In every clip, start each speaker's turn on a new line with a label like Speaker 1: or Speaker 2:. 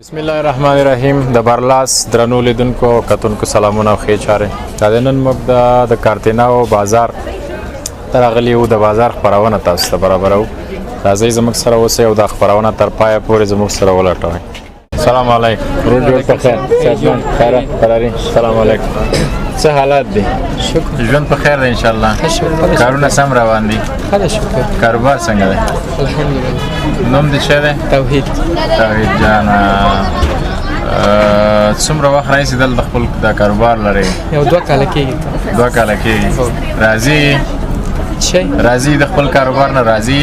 Speaker 1: بسم الله الرحمن الرحیم د برلاس درنو لیدونکو کتونکو سلامونه او ښې چارې دا نن موږ د کارتیناو بازار ته راغلي یو د بازار خپرونه تاسو ته برابرو راځئ زموږ سره اوسئ او دا خپرونه تر پایه پورې زموږ سره ولټوئ سلام علیکم روز جوړ په خیر صحتمند خیره فراري سلام علیکم څه حالات دي شکر ژوند په خیر دی انشاءالله کارونه سم روان دي
Speaker 2: خدا شکر
Speaker 1: کاروبار څنګه دی
Speaker 2: الحمدلله
Speaker 1: نوم دې څه دی توحید جان څومره وخت راځي دلته خپل دا کاروبار لري
Speaker 2: یو 2 کال کېږي
Speaker 1: 2 کال کېږي راځي د خپل کاروبار نه راځي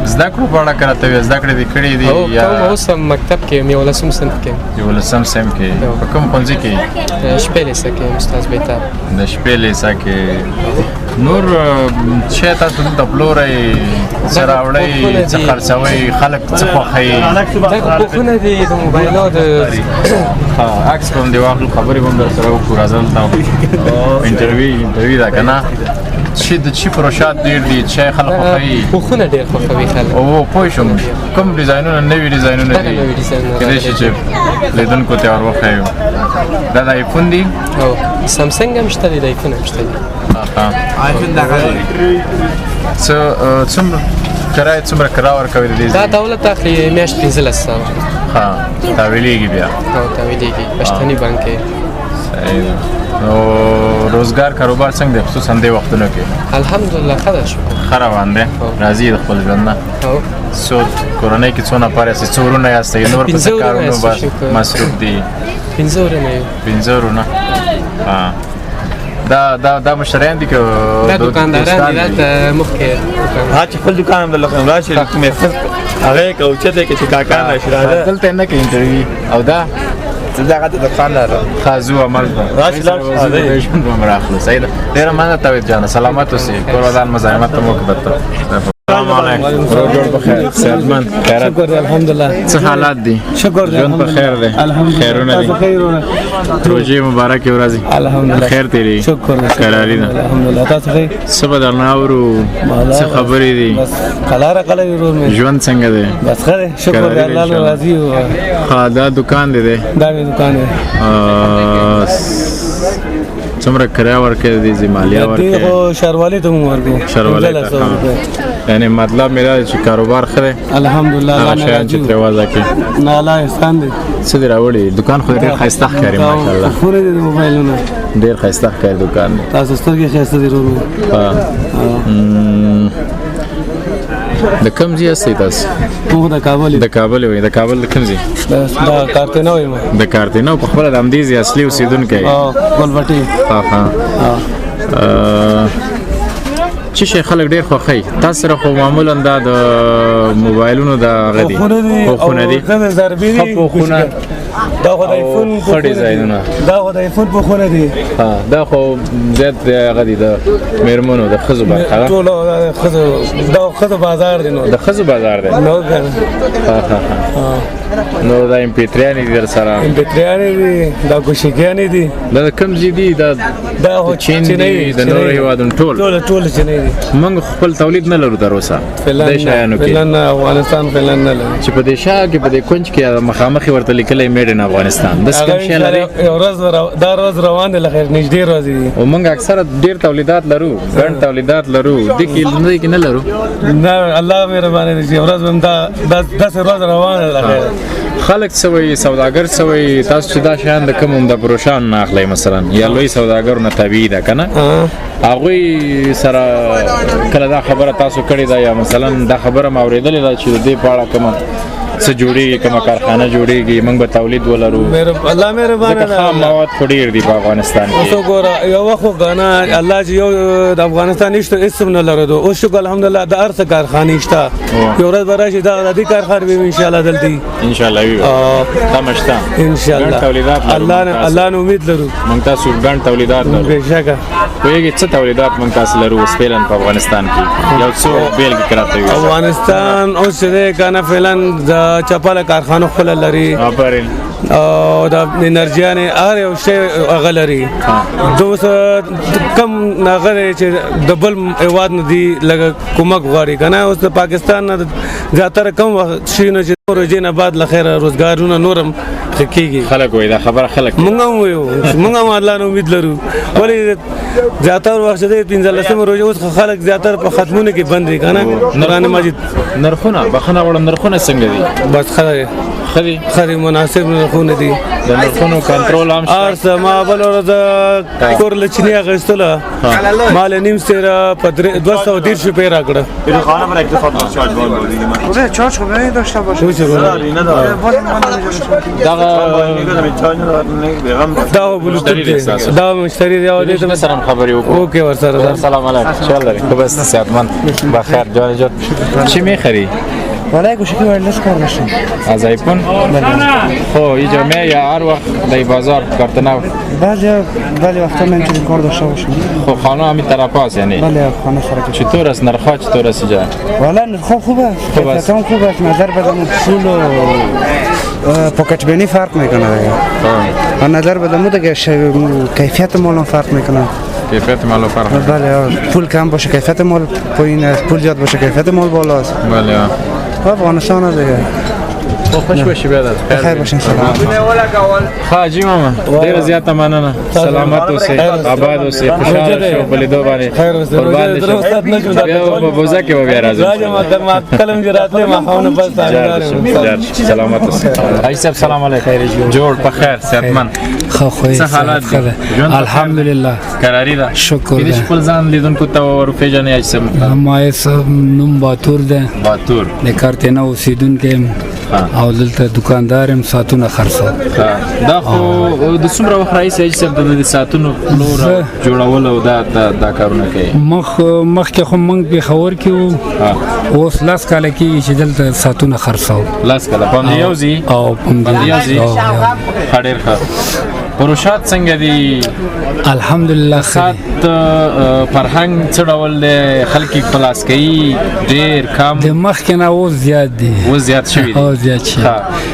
Speaker 1: زده کړو په اړه کړه ته زده کړې دي کړې دي
Speaker 2: یا اوس مکتب کې مې ولسم صنف کې
Speaker 1: ولسم صنف کې په کوم ښوونځي کې
Speaker 2: شپې لیسه کې استاد بیتاب
Speaker 1: د شپې لیسه کې نور چې تاسو ته پلورئ څه راوړئ څه خرڅوئ خلک څه خوښوي
Speaker 2: دا پوښتنه دي د موبایلو د
Speaker 1: عکس به هم دې واخلو خبرې به هم در سره وکړو راځه دلته انټرویو ده که نه چې د چی پروشات ډېر دي چې خلک خوښوي
Speaker 2: پوښتنه ډېر خوښوي خلک
Speaker 1: او پوه شوم کوم ډیزاینونه نوي ډیزاینونه دي کېدای شي چې لیدونکو ته ور وښیو دا د آیفون دي
Speaker 2: او سامسنګ هم شته دي د آیفون هم شته دي
Speaker 3: آیفون دغه
Speaker 1: څومره کرایه څومره کرایه ورکوي د دې
Speaker 2: دا دولت اخلي میاشت 1500
Speaker 1: ها تاویلیږي بیا
Speaker 2: او تاویلیږي پښتني بانک کې
Speaker 1: نو روزګار کاروبار څنګه دی خصوصا دې وختونو کې
Speaker 2: الحمدلله خدا شکر
Speaker 1: ښه روان دی راضي د خپل ژوند نه څو کورنۍ کې څو نفر یاستئ څو وروڼه یاستئ نور په څه کارونو مصروف دي
Speaker 2: 15 ورونه
Speaker 1: دا مشتریان دي که
Speaker 2: دا دکانداران دي دلته مخکې
Speaker 3: ها چې خپل دکان هم دلته راشي هغه که اوچته کې چې کاکا راشي راځه
Speaker 1: دلته نه کوي انټرویو او دا
Speaker 3: دغه د دکاندار
Speaker 1: خازو عمل
Speaker 3: راشي
Speaker 1: راځي ژوند به مراخله صحیح ده ډېره مننه توحید جان سلامت اوسئ کور ودان مزاحمت ته مو کبت السلام علیکم روز جوړ بخیر صحتمند خیرات
Speaker 2: شکر الحمدلله
Speaker 1: څه حالات دي
Speaker 2: شکر
Speaker 1: ژوند په خیر دی
Speaker 2: الحمدلله
Speaker 1: خیرونه دي روزي مبارک ورځي
Speaker 2: الحمدلله
Speaker 1: خیر تیری
Speaker 2: شکر
Speaker 1: قراری ده
Speaker 2: الحمدلله تاسو ښه
Speaker 1: څه بدل نه اورو څه خبرې دي
Speaker 2: بس قلاره قلاره ورور مې
Speaker 1: ژوند څنګه دی
Speaker 2: بس خیر شکر دی الله راضي او
Speaker 1: ها دا دکان دی
Speaker 2: دا مې دکان دی
Speaker 1: څومره کرایه ورکړې دي زمالیا ورکړې
Speaker 2: دی خو شروالي ته مو ورکو
Speaker 1: شروالي یعنی مطلب مې دا چې کاروبار خره
Speaker 2: الحمدلله
Speaker 1: هغه شیان چې ترې وضع کړي
Speaker 2: نه الله احسان دی
Speaker 1: څه دې راوړي دکان خو ډېر ښایسته ښکاري ماشاءالله
Speaker 2: خورې دي موبایلونه
Speaker 1: ډېر ښایسته ښکاري دکان دی
Speaker 2: تاسو سترګې ښایسته دي ورور
Speaker 1: د کوم ځای یاستئ تاسو
Speaker 2: موږ د کابل
Speaker 1: د کابل وایي د کابل د کوم ځای
Speaker 2: دا کارتینو یم
Speaker 1: د کارتینو په خپله د همدې ځای اصلي اوسېدونکی
Speaker 2: ګلبټي
Speaker 1: چې شي خلک ډېر خوښوي تاسو سره خو معمولا دا د موبایلونو د هغه دي پوښونه دي ښه پوښونه
Speaker 2: دا خو د آیفون
Speaker 1: ښه ډیزاینونه
Speaker 2: دا خو د آیفون پوښونه دي
Speaker 1: دا خو زیات هغه دي د میرمنو د ښځو برخه
Speaker 2: ټول ښځو دا ښځو بازار دی نو
Speaker 1: د ښځو بازار دی
Speaker 2: نو
Speaker 1: نو دا امپیتریانې دي در سره
Speaker 2: امپیتریانې دي دا ګوشګیانې دي
Speaker 1: دا د کوم ځای دي
Speaker 2: دا خو
Speaker 1: چین دي د نورو هېوادونو
Speaker 2: ټول چینی دي
Speaker 1: موږ خپل تولید نه لرو تر اوسه دې شیانو کې
Speaker 2: فعلا افغانستان فعلا نه لري
Speaker 1: چې په دې شا کې په دې کونج کې مخامخ ورته لیکلې میډ ان افغانستان د کوم شی لري
Speaker 2: دا روز روان دي لخر نږدې ورځې دي
Speaker 1: او موږ اکثره ډیر تولیدات لرو ګڼ تولیدات لرو د کې نه لرو
Speaker 2: نه الله مهربانه دي ورځ هم دا 10 ورځ روانه لخر
Speaker 1: خلک سوي سوداګر سوي تاسو چې دا شان د کوم د بروشان نه اخلي مثلا یا لوی سوداګر نه طبيعي ده کنه هغه سره کله دا خبره تاسو کړې ده یا مثلا دا خبره ما اوریدلې ده چې د دې په اړه کوم څه جوړیږي کومه کارخانه جوړیږي موږ به تولید ولرو
Speaker 2: الله مهربانه
Speaker 1: ده خام مواد خوري دي په افغانستان کې
Speaker 2: اوس ګوره یو وخت غانا الله چې یو د افغانستان نشته اسم نه لرو او شکر الحمدلله د ارث کارخانه شته یو ورځ براشي دا د کارخانه به ان شاء الله دلته
Speaker 1: ان شاء الله وي تمشتا
Speaker 2: ان شاء الله
Speaker 1: تولیدات
Speaker 2: الله نو امید لرو
Speaker 1: موږ تاسو ګڼ تولیدات لرو
Speaker 2: بهشکه
Speaker 1: ویږي څه تولیدات موږ تاسو لرو سپیلن په افغانستان کې یو څو بیلګې کراته
Speaker 2: افغانستان اوس دې کنه فعلا د چپاله کارخانه خپل لري او د انرژیان هر یو شی هغه لري دوسه کم ناغره چې د بل هیواد نه دی لکه کومک غواړي کنه اوس د پاکستان نه زیاتره کم وخت شي نه چې روزي نه بعد لخيره روزګارونه نورم کیږي
Speaker 1: خلک وای دا خبره خلک
Speaker 2: مونږ هم وایو مونږ هم الله نه امید لرو ولی زیاتره وخت د 15 روزه اوس خلک زیاتره په ختمونه کې بند دي کنه قرآن مجید
Speaker 1: نرخونه بخنه وړ نرخونه څنګه دي
Speaker 2: بس خري مناسب نرخونه دي
Speaker 1: د نرخونو کنټرول هم
Speaker 2: ار سما بل ورځ کور لچنی غشتله مال نیم سره په 230 روپے راکړه
Speaker 3: خانم را اکتفا چارج بال بودیم
Speaker 4: خب چارج خوب داشته باشه
Speaker 2: دا بلوتوث دا مشتری دی
Speaker 1: د سره خبري وکړو
Speaker 2: اوکې ورسره
Speaker 1: السلام علیکم چل لري خو بس صحتمند بخیر جان جان چی میخری
Speaker 4: والله گوشی وایرلس کار نشه
Speaker 1: از آیفون خو این جمعه یا هر وقت در بازار کارتناو
Speaker 4: بله وقتا من چیزی کار داشته باشم
Speaker 1: خو خانه همین طرف هست یعنی
Speaker 4: بله خانه سرکه
Speaker 1: چطور است نرخ چطور است اینجا
Speaker 4: والله نرخ خوب است خوب است نظر بدم پول و پاکت بینی فرق میکنه دیگه نظر بدم دیگه کیفیت مال فرق میکنه
Speaker 1: کیفیت مال فرق
Speaker 4: بله پول کم باشه کیفیت مال پایین است پول زیاد باشه کیفیت مال بالا است
Speaker 1: بله
Speaker 4: افغانستان دیگه
Speaker 1: خوش باشی بیادر
Speaker 4: خیر باشین سلام
Speaker 1: خواجی ماما دیر زیادت مننه سلامت اوسی آباد اوسی خوشحال شو بلیدو بانی قربان دیشو بیا بوزا که بیا رازم
Speaker 2: کلم جراتلی ما خونه بس
Speaker 1: سلامت اوسی حاجی صاحب سلام علیکم جوړ په خیر صحتمند
Speaker 5: خوښ
Speaker 1: څه حالات دي
Speaker 5: الحمدلله
Speaker 1: قراری ده
Speaker 5: شکر
Speaker 1: کله
Speaker 5: ده
Speaker 1: خپل ځان لیدونکو ته ورپېژنې حاجي صاحب
Speaker 5: ما نوم باتور ده
Speaker 1: باتور
Speaker 5: د کارتنه اوسیدونکو او دلته دکاندارم ساتونه خرڅو
Speaker 1: دا خو د څومره وخت راځي حاجي صاحب د ساتونو پلور جوړول او دا کارونه کوي
Speaker 5: مخکې خو موږ په خبر کې اوس لاس کاله کې چې دلته ساتونه خرڅو
Speaker 1: لاس کاله پاندیوزي
Speaker 5: او
Speaker 1: پاندیوزي خډیر ښه پروشات څنګه دي
Speaker 5: الحمدلله
Speaker 1: سات فرهنګ څه ډول دی خلک خلاص کوي ډیر کم
Speaker 5: د مخکې نه اوس زیات دي
Speaker 1: اوس زیات شوي دي
Speaker 5: او زیات شي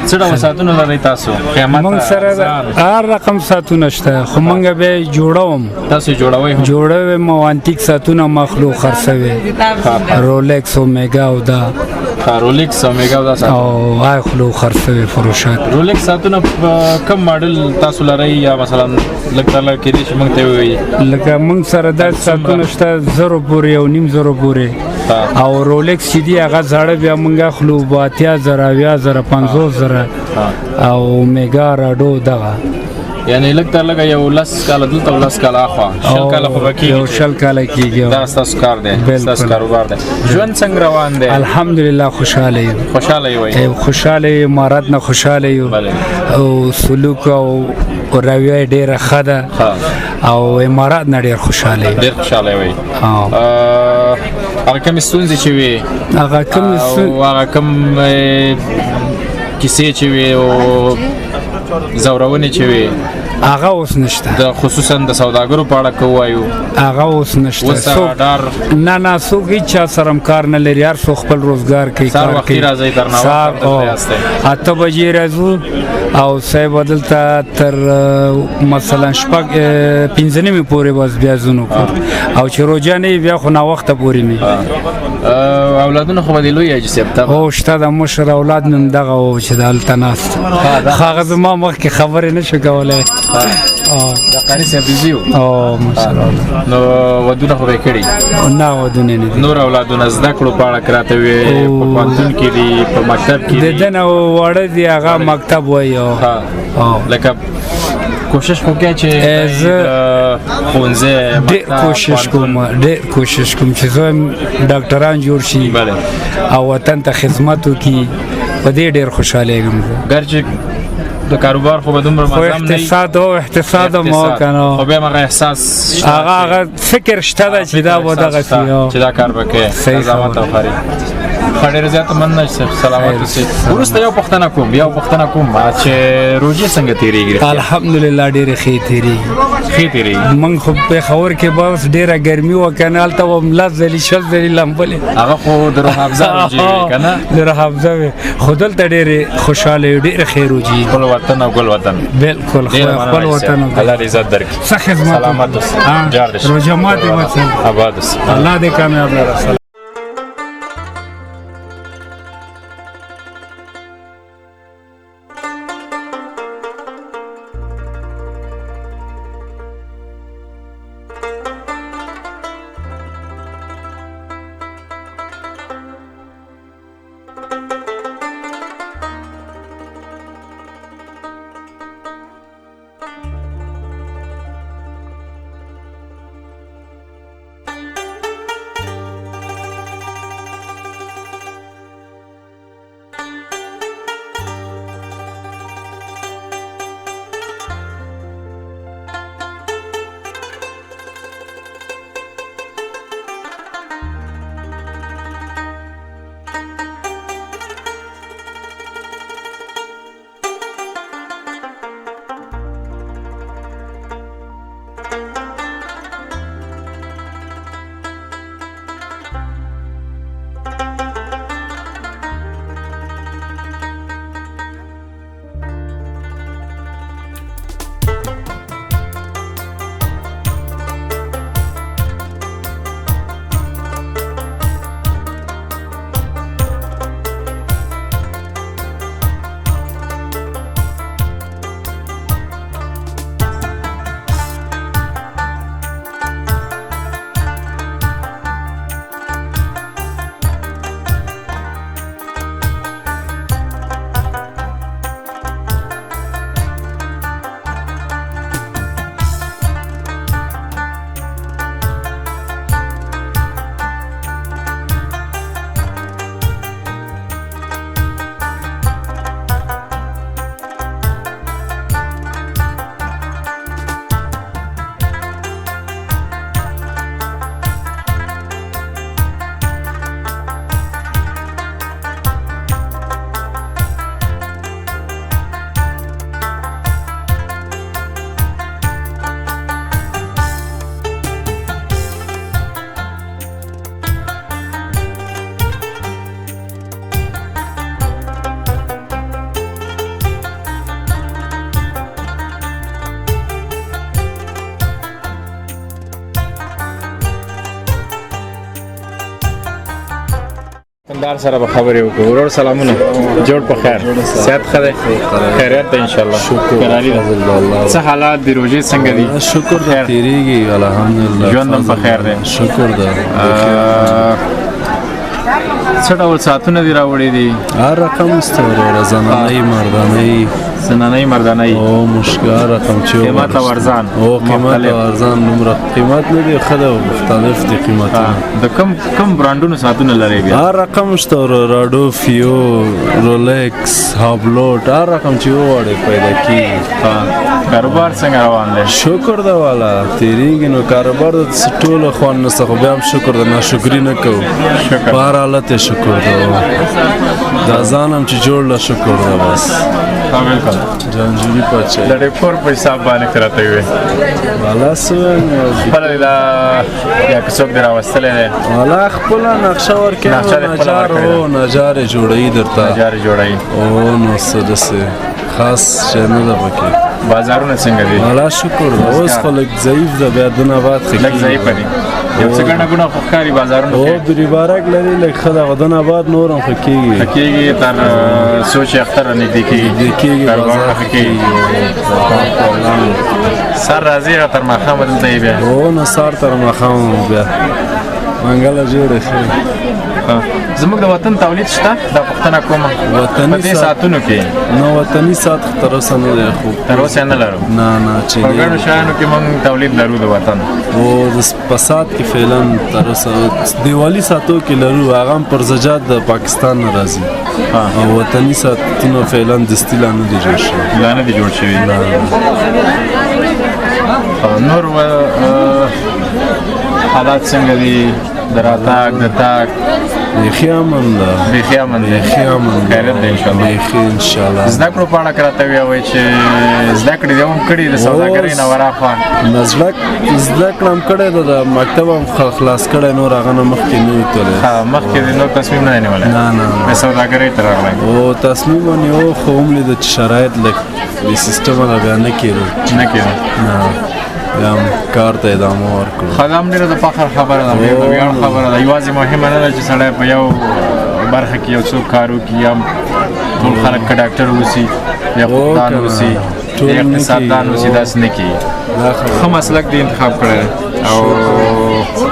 Speaker 1: څه ډول ساتونه لرئ تاسو قیامت
Speaker 5: موږ سره هر رقم ساتونه شته خو موږ به جوړوم
Speaker 1: تاسو
Speaker 5: جوړوي مو انټیک ساتونه مخلوق خرڅوي رولکس او میگا او دا
Speaker 1: رولکس او میگا دا ساتونه
Speaker 5: او هاي خلو خرڅوي فروشات
Speaker 1: رولکس ساتونه کم ماډل تاسو لرئ یا مثلا لکه تر کې دې چې موږ ته وي
Speaker 5: لکه موږ سره د ساتونه شته 0 پورې او نیم 0 پورې او رولکس چې دی هغه زړه بیا موږ خلو 30000 50000 او میگا راډو دغه
Speaker 1: یعنی لکه تر لګه یو لاس کال دلته لاس کال اخوا شل کال خو بکی
Speaker 5: یو شل کال کېږي
Speaker 1: دا تاسو کار دی تاسو کاروبار دی ژوند څنګه روان دی
Speaker 5: الحمدلله خوشاله
Speaker 1: یو
Speaker 5: خوشاله امارات نه خوشاله یو او سلوک او رویه ډیره ښه ده او امارات نه ډیر خوشاله
Speaker 1: وي هغه کوم ستونزې چې وي هغه کوم کیسې چې وي او زورونه چې وي
Speaker 5: هغه اوس نشته
Speaker 1: د خصوصا د سوداګرو په اړه کوایو
Speaker 5: هغه اوس نشته نه څوک هیڅ سره کار نه لري هر څوک خپل روزګار کوي
Speaker 1: کار کوي راځي درناوی
Speaker 5: اته بجې راځو او سه بدلته تر مثلا شپږ 15 پورې بس بیا زونو او چې روزانه بیا خو نا وخت پورې می
Speaker 1: اولادونه خو باندې لوی اجي سپتا
Speaker 5: او شته د مشر اولاد نن دغه او چې دلته ناست هغه زما مخکې خبرې نشو کولای
Speaker 1: دا قاری سي بيزيو
Speaker 5: او ماشاءالله
Speaker 1: نو ودونه خو به کړی
Speaker 5: نه ودونه نه
Speaker 1: نور اولادونه زده کړو پاړه کراته وي په پانتون کې دي په مکتب کې
Speaker 5: دي دنه وړه دي هغه مکتب وایو
Speaker 1: لکه کوشش وکړئ چې خونځه
Speaker 5: ډېر کوشش کوم چې زه ډاکټران جوړ شي او وطن ته خدمت وکړي په دې ډېر خوشاله یم
Speaker 1: ګرچې د کاروبار خو به دومره منظم
Speaker 5: نه اقتصاد مو کنه
Speaker 1: خو به هغه احساس
Speaker 5: هغه فکر شته چې دا و دغه
Speaker 1: چې دا کار وکړي زحمت او خاري ډېر زیات مننه سلامت اوسئ. وروسته یو پوښتنه کوم چې روژې څنګه تېرېږي؟
Speaker 5: الحمدلله ډېرې ښې تېرېږي. موږ خو پېښور کې بس ډېره ګرمي وه که نه هلته به لس ځلې شل ځلې لمبلې
Speaker 1: هغه خو د روح افزا روژې وې که نه؟
Speaker 5: د روح افزا وې خو دلته ډېرې خوشحاله یو ډېرې ښې روژې
Speaker 1: خپل وطن او ګل وطن.
Speaker 5: بلکل خپل وطن
Speaker 1: الله دې عزت درکړي.
Speaker 5: ښه خدمت
Speaker 1: سلامت اوسئ. جار دې شه.
Speaker 5: روژه ماتې وڅل
Speaker 1: آباد اوسئ.
Speaker 5: الله دې کامیاب لره.
Speaker 1: کندهار سره به خبرې وکړو. ورور سلامونه، جوړ په خیر، صحت ښه دی؟ خیریت دی انشاءالله. کراري ده. څه حالات دي؟ روژې څنګه دي؟
Speaker 6: شکر ده تیریږي الحمدلله.
Speaker 1: ژوند هم په خیر دی؟
Speaker 6: شکر ده.
Speaker 1: څه ډول ساعتونه دي راوړي دي؟
Speaker 6: هر رقم است وروره، زنانه‌ای مردانه‌ای.
Speaker 1: زنانه‌ای مردانه‌ای
Speaker 6: او مشکل رقم چې
Speaker 1: قیمت او ارزان.
Speaker 6: او قیمت او ارزان نمره قیمت نه دی خدا مختلف دي قیمتونه.
Speaker 1: د کم برانډونو ساعتونه لري بیا؟
Speaker 6: هر رقم است راډو فیو رولکس هابلوټ هر رقم چې وړي پیدا کیږي.
Speaker 1: کاروبار څنګه روان دی؟
Speaker 6: شکر ده والا تیریږي نو کاروبار د ټول خوان نه څخه بیا هم شکر ده ناشکری نه کوو. په هر حالت شکر ده دا ځانم چې جوړ له شکر ده بس.
Speaker 1: بالکل
Speaker 6: جانجوري پچه
Speaker 1: د ډیکور په حساب باندې کراته وي
Speaker 6: والا څنګه
Speaker 1: خپل دا یا څوک دی راوستلی دی
Speaker 6: والا خپل نقشه ورکې نجار جوړوي درته
Speaker 1: نجار جوړوي
Speaker 6: او نو څه داسې خاص شی نه ده پکې.
Speaker 1: بازارونه څنګه دي؟
Speaker 6: والا شکر ده اوس خو لږ ضعیف ده بیا دونه بعد ښه
Speaker 1: لږ ضعیفه دي یو څه ګڼه ګڼه خو ښکاري بازارونه
Speaker 6: او بری بارک لري لږ ښه ده خو دونه بعد نور هم ښه کېږي
Speaker 1: ښه کېږي تر سوچ اختر نږدې کېږي
Speaker 6: بازار
Speaker 1: ښه کېږي سر راځي او تر ماښامه دلته یې بیا
Speaker 6: او نو سار تر ماښامه بیا منګله جوړه ښه
Speaker 1: زموږ د وطن تولید شته دا پوښتنه کومه په دې ساعتونو کې
Speaker 6: نو وطني ساعت تر اوسه نه دی خو
Speaker 1: تر اوسه نه لرو
Speaker 6: نه چې
Speaker 1: په ګڼو شیانو کې موږ تولید لرو د وطن
Speaker 6: او د فساد کې فعلا تر اوسه دیوالي ساعتو کې لرو هغه هم پر زجات د پاکستان نه راځي او وطني ساعتونه فعلا دستي لا نه دي جوړ شوي
Speaker 1: لا نه دي جوړ شوي نور حالات څنګه دي د راتګ د تګ
Speaker 6: بیخي امن ده
Speaker 1: بیخي امن دی
Speaker 6: بیخي امن ده
Speaker 1: خیریت دی انشاءالله
Speaker 6: بیخي انشاءالله
Speaker 1: زده کړو په اړه که راته ووایئ چې زده کړې دې هم کړي د سوداګرۍ نه وراخوا
Speaker 6: زده کړه هم کړې ده د مکتب هم خلاص کړی نور هغه نه مخکې نه وي تللی
Speaker 1: مخکې دې نور تصمیم نه دی نیولی
Speaker 6: نه
Speaker 1: د سوداګرۍ ته راغلی
Speaker 6: او تصمیم یې نیو خو هم لیده چې شرایط لږ بې سیسټمه ده بیا نه کېدل
Speaker 1: نه کېده
Speaker 6: نه بیا هم کار ته ادامه ورکړو
Speaker 1: ښه دا هم ډېره د فخر خبره ده د ویاړ خبره ده یوازې مهمه نه ده چې سړی په یو برخه کې یو څوک کار وکړي یا ټول خلک که ډاکټر اوسي یا قپتان اوسي یا اقتصاددان اوسي داسې نه کېږي ښه مسلک دې انتخاب کړی دی او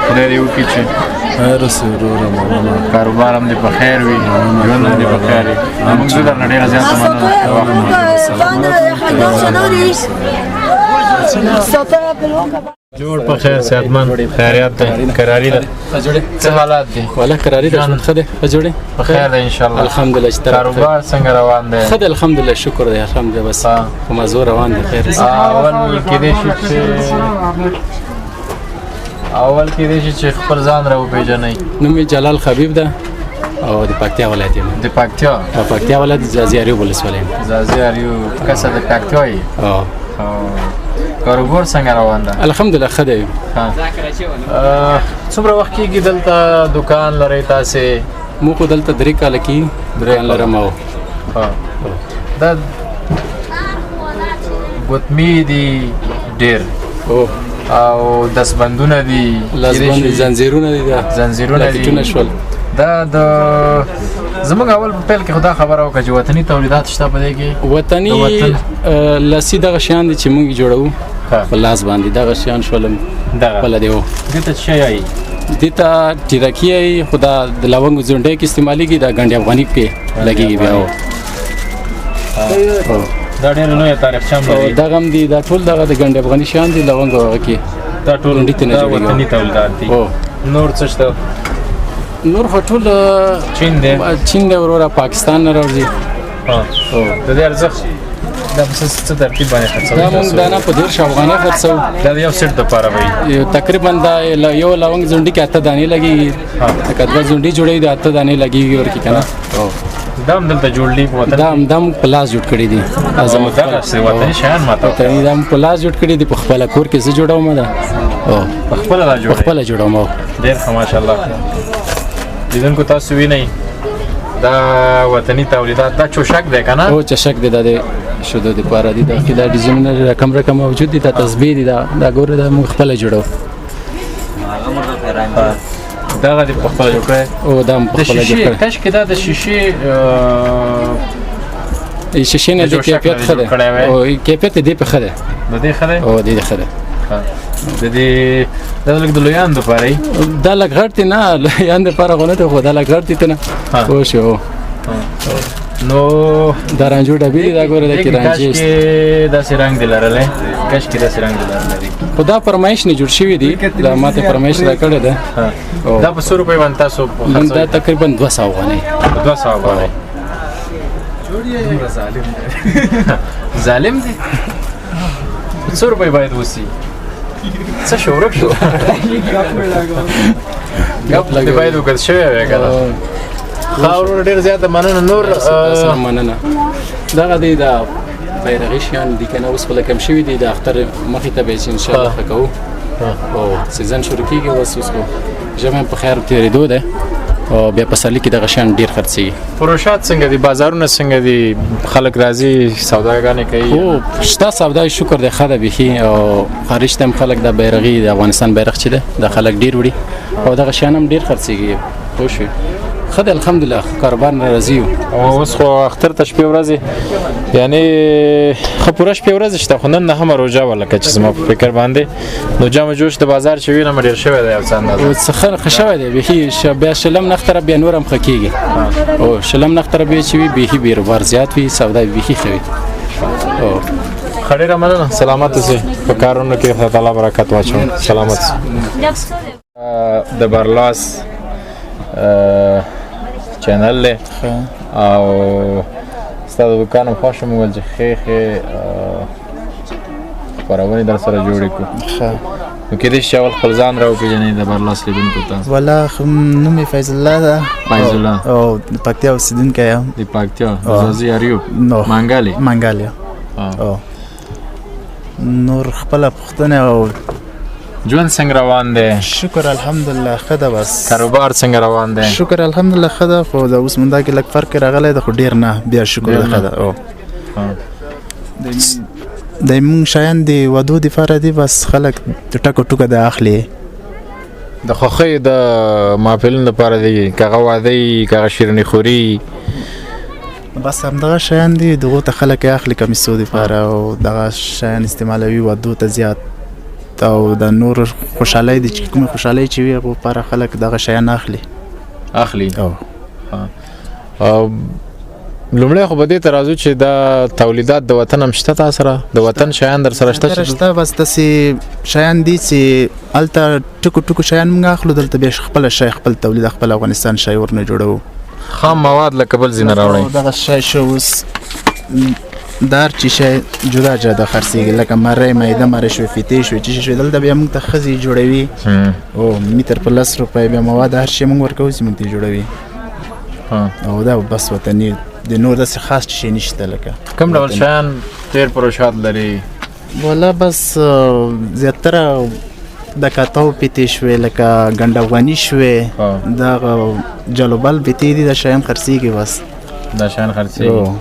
Speaker 1: خدای دې وکړي چې
Speaker 6: خیر اوسې وروره مننه
Speaker 1: کاروبار هم دې په خیر وي ژوند هم دې په خیر وي موږ زه درنه ډېره زیاته مننه جوړ په خیر صحتمند خیریات دی کراري ده څه حالات دي
Speaker 7: والله کراري ده ژوند ښه دی ښه جوړې
Speaker 1: په خیر دی انشاءالله
Speaker 7: الحمدلله چې
Speaker 1: کاروبار څنګه روان دی
Speaker 7: ښه دی الحمدلله شکر دی الحمدلله بس په مزو روان دی خیر
Speaker 1: اول کېدای شي چې خپل ځان را وپېژنئ
Speaker 7: نوم یې جلال خبیب ده او د پکتیا ولایت یم
Speaker 1: د پکتیا
Speaker 7: او پکتیا ولایت زازي اریوب ولسوالۍ یم
Speaker 1: زازي اریوب کسه د پکتیا یې کاروبار څنګه روان ده
Speaker 7: الحمدلله ښه دی
Speaker 1: څومره وخت کېږي دلته دکان لرئ تاسې
Speaker 7: موږ خو دلته 3 کاله کې دکان لرم او
Speaker 1: دا ګوتمې دي ډېر او دستبندونه دي
Speaker 7: زنځیرونه دي
Speaker 1: زنځیرونه دي
Speaker 7: شول
Speaker 1: دا د زموږ اول په پیل کې خدا خبره وکړه چې وطني تولیدات شته په دې کې
Speaker 7: وطني لاسي دغه شیان دي چې موږ جوړو په لاس باندې دغه شیان شولم بله دی
Speaker 1: دې ته څه یایي
Speaker 7: دې ته ټیرکي یایي خو دا د لونګ ځونډۍ کې استعمالېږي دا ګنډې افغاني کې لګېږي بیا
Speaker 1: دا ډېره لویه تاریخچه هم لري
Speaker 7: دغه هم دي دا ټول دغه د ګنډې افغاني شیان دي لونګ هغه کې
Speaker 1: دا ټول وطني تولیدات دي نور څه شته
Speaker 7: نور خو ټول چین دی وروره پاکستان نه راځي
Speaker 1: د دې ارزښت دا په څه ترتیب باندې خرڅوي
Speaker 7: دا موږ دانه په 10 افغانۍ خرڅوو
Speaker 1: دا یو سیټ دپاره وي
Speaker 7: تقریبا دا یو لونګ ځونډي کې 8 دانې لګېږي لکه 2 ځونډي جوړوي د 8 دانې لګېږي ورکې که نه
Speaker 1: دا هم دلته جوړ په وطن
Speaker 7: دا هم په لاس جوړ کړي دي
Speaker 1: دغسې وطني شیان ماته
Speaker 7: دا هم په لاس جوړ کړي دي په خپله کور کې زه جوړوم دا
Speaker 1: په خپله را جوړوي
Speaker 7: په خپله جوړوم
Speaker 1: ډېر ښه ماشاءالله لیدونکو تاسو وینئ دا وطني تولیدات دا چوشک دی که نه
Speaker 7: او چشک دی دا د شودو دپاره دي دا کې دا ډیزاینونه رقم موجود دي دا تسبیح دي دا ګوره دا موږ خپله جوړوو
Speaker 1: دغه دې په خپله جوړ کړی
Speaker 7: او دا هم په خپله جوړ کړی
Speaker 1: کشکې دا د شیشې
Speaker 7: شیشې نه د کیفیت ښه دی او کیفیت یې دې پې ښه دی
Speaker 1: د دې ښه دی
Speaker 7: او دې ښه دی
Speaker 1: د دې دا لږ د لویانو دپاره یي
Speaker 7: دا لږ غټ دی نه لویانو دپاره خو نه دی خو دا لږ غټ دی ته نه پوه شو
Speaker 1: نو
Speaker 7: دا رانجو ډبې دي دا ګوره دا کې رانجې
Speaker 1: کشکې داسې رنګ دی لرلی کشکې داسې رنګ دی لرلی
Speaker 7: خو دا فرمایش نه جوړ شوي دي دا ماته فرمایش راکړې ده
Speaker 1: دا په 100 روپۍ باندې تاسو
Speaker 7: دا تقریبا 200 افغانۍ
Speaker 1: 200 افغانۍ ظالم دی 100 روپۍ باید وسي څه شو ورک شو ګپ دې باید وکړل شوی وی که نه ښه ورور ډېر زیاته مننه نور
Speaker 7: مننه دغه دی دا بیرغي شیان دي که نه اوس خو کم شوي دي د اختر مخې ته به یې چې انشاءالله ښه کوو او سیزن شروع کېږي اوس خو ژمی هم په خیر تېرېدو دی او بیا پسرلي کې دغه شیان ډېر خرڅېږي
Speaker 1: فروشات څنګه دي بازارونه څنګه دي خلک راځي سوداګانې کوي
Speaker 7: هو شته سودا شکر دی ښه ده بیخي او خارج ته هم خلک د بیرغي د افغانستان بیرغ چې دی دا خلک ډېر وړي او دغه شیان هم ډېر خرڅېږي پوه شوې ښه دی الحمدلله کاروبار نه راځي
Speaker 1: او اوس خو اختر ته شپې ورځې یعنې ښه پوره شپې ورځې شته خو نن نهمه روژه وه لکه چې زما په فکر باندې نو جمع جوش د بازار چې وینم ډېر شوی دی یو څه اندازه
Speaker 7: ښه شوی دی بیخي بیا شلم نختره بیا نور هم ښه کېږي او شلم نختره بیا چې وي بیخي بیروبار زیات وي سودا بیخي ښه وي
Speaker 1: ښه ډېره مننه سلامت اوسئ په کارونو کې خدای تعالی برکت واچوي سلامت د برلاس چینل دی او ستا د دوکان هم خوښ ومویل چې ښې خپرونې در سره جوړې کړو نو کېدای شي اول خپل ځان راوپېژنئ د برلاس لیدونکو ته.
Speaker 8: والله نوم مې فیض الله ده
Speaker 1: فیض الله
Speaker 8: او د پکتیا اوسېدونکی یم.
Speaker 1: د پکتیا زازي اریوب منګلي
Speaker 8: منګل یم. نور خپله پوښتنه او
Speaker 1: ژوند څنګه روان دی؟
Speaker 8: شکر الحمدلله ښه ده. بس
Speaker 1: کاروبار څنګه روان دی؟
Speaker 8: شکر الحمدلله ښه ده، خو د اوس مندا کې لږ فرق راغلی ده، خو ډېر نه، بیا شکر ده ښه ده. د مونږ شیان د ودو دپاره دي، بس خلک د ټکو ټوکه د اخلي.
Speaker 1: د خوښۍ د محفلونو دپاره دي، که هغه واده وي که هغه شیریني خوري،
Speaker 8: بس همدغه شیان دي، دغو ته خلک اخلي کمیسو دپاره او دغه شیان استعمالوي ودو ته زیات. او د نور خوشحالۍ دي چې کومې خوشحالۍ چې وي هغو لپاره خلک دغه شیان اخلي.
Speaker 1: لومړی خو به دې ته راځو چې دا تولیدات د وطن هم شته تا سره؟ د وطن شیان در سره شته؟
Speaker 8: شته، بس داسې شیان دي چې هلته ټکو ټکو شیان موږ اخلو، دلته بیا خپله شی خپل تولید خپل افغانستان شی ورنه جوړوو.
Speaker 1: خام مواد له کابل ځینې راوړئ؟
Speaker 8: دغه شی شو اوس دار چې شی جدا جدا خرڅېږي، لکه مرۍ میده مرۍ شوې فیتې شوې چې شوې، دلته بیا موږ ته ښځې جوړوي او متر په 10 روپۍ بیا مواد هر شی موږ ورکوو چې موږ ته جوړوي. او دا بس وطني، د نور داسې خاص شی نشته. لکه
Speaker 1: کوم ډول شیان ډېر پروشات لري؟
Speaker 8: والا بس زیاتره د کاتاو پیتې شوې، لکه ګنډ افغاني شوې، دغه جلوبل پیتې دي، دا شیان خرڅېږي. بس
Speaker 1: دا شیان خرڅېږي.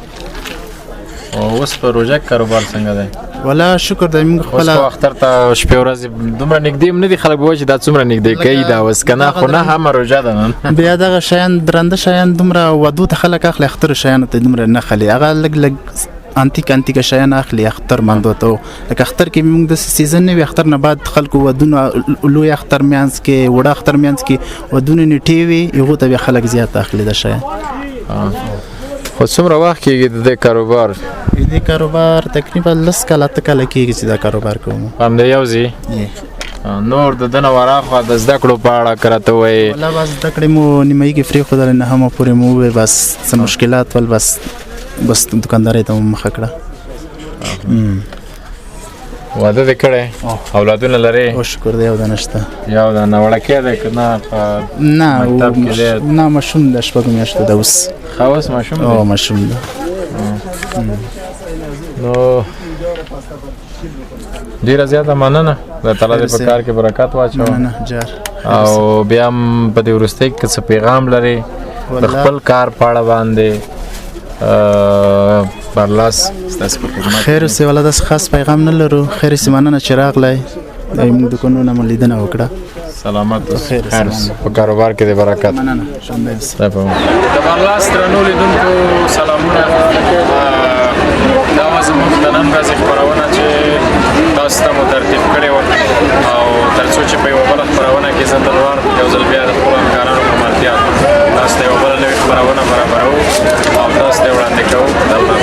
Speaker 1: او اوس په روژه کې کاروبار څنګه دی؟
Speaker 8: والا شکر دی، موږ خپله
Speaker 1: اوس خو اختر ته شپې ورځې دومره نږدې هم نه دي، خلک به وایي چې دا څومره نږدې کوي دا اوس، که نه خو نه همه روژه ده نن.
Speaker 8: بیا دغه شیان درنده شیان دومره ودو ته خلک اخلي، اخترو شیانو ته دومره نه اخلي. هغه لږ لږ انتیکه شیان اخلي اختر مانځو ته. لکه اختر کې موږ داسې سیزن نه وي، اختر نه بعد خلکو ودونه لوی اختر میانځ کې وړه اختر میانځ کې ودونه نیټې وي، هغو ته بیا خلک زیات اخلي دا شیان.
Speaker 1: خو څومره وخت کېږي د دې کاروبار؟
Speaker 8: د دې کاروبار تقریبا 10 کاله 8 کاله کېږي چې دا کاروبار کوم.
Speaker 1: همدې یو ځای نور د دنه وراخوا د زده کړو په اړه که راته ووایې؟
Speaker 8: والله بس زده کړې مو نیمایي کې پرېښودلې، نه همه پورې مو ووایې، بس څه مشکلات ول، بس دکاندارۍ ته مو مخه کړه.
Speaker 1: واده دې کړی؟ اولادونه لرې؟
Speaker 8: او شکر دی، یو دانه شته.
Speaker 1: یو دانه وړکی دی که نه په مکتب کې دی؟
Speaker 8: نه ماشوم د 6 میاشتو ده اوس.
Speaker 1: ښه اوس ماشوم دی؟
Speaker 8: او ماشوم ده.
Speaker 1: نو ډېره زیاته مننه، د تعالی دې په کار کې برکت واچوه.
Speaker 8: مننه جار.
Speaker 1: او بیا هم په دې وروستۍ کې څه پیغام لرې د خپل کار په اړه باندې؟ برلاس ستاسو په خدمت.
Speaker 8: خیر اوسې، والا داسې خاص پیغام نه لرو. خیر اوسې، مننه چې راغلی، موږ دکانونه مو لیدنه وکړه.
Speaker 1: سلامت اوسه، خیر په کاروبار کې دې برکت.
Speaker 8: مننه، ژوندی اوسه.
Speaker 1: د برلاس درنو لیدونکو سلامونه. دا وه زموږ د نن ورځې خپرونه چې تاسو ته مو ترتیب کړې وه، او تر څو چې په یوه بله خپرونه کې زه تلوار یو ځل بیا د خپلو همکارانو په ملتیا تاسو ته یوه بله نوې خپرونه برابروو او تاسو ته یې وړاندې کوو. د الله